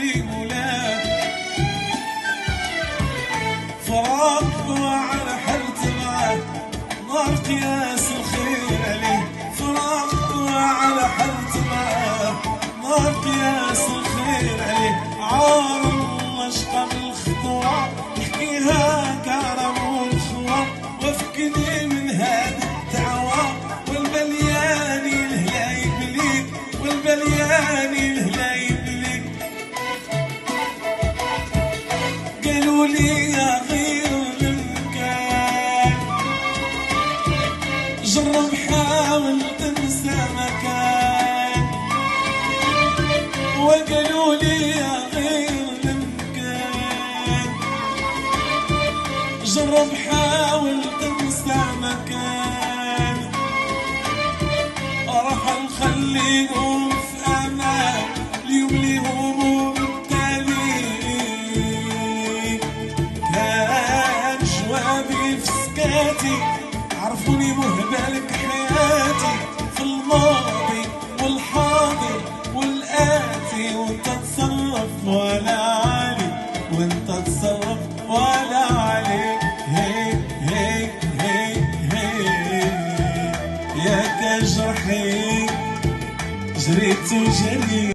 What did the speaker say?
اللي مولاه فراق وعلى حرت معاه نار قياس الخير عليه فراق وعلى حرت معاه نار قياس الخير عليه عار المشقى بالخطوة نحكيها كرم والخوة وفكني من هاد الدعوة والملياني الهلا يبليك والملياني الهلا يبليك قالوا لي يا غير المكان جرب حاول تنسى مكان وقالوا لي يا غير المكان جرب حاول تنسى مكان راح نخليهم في امان اليوم اللي هموم التالي كان جوابي في سكاتي عرفوني مهبلك حياتي في الماضي والحاضر والآتي وانت تصرف ولا علي وانت تصرف ولا علي هي هي هي هي يا كجرحي جريت وجريت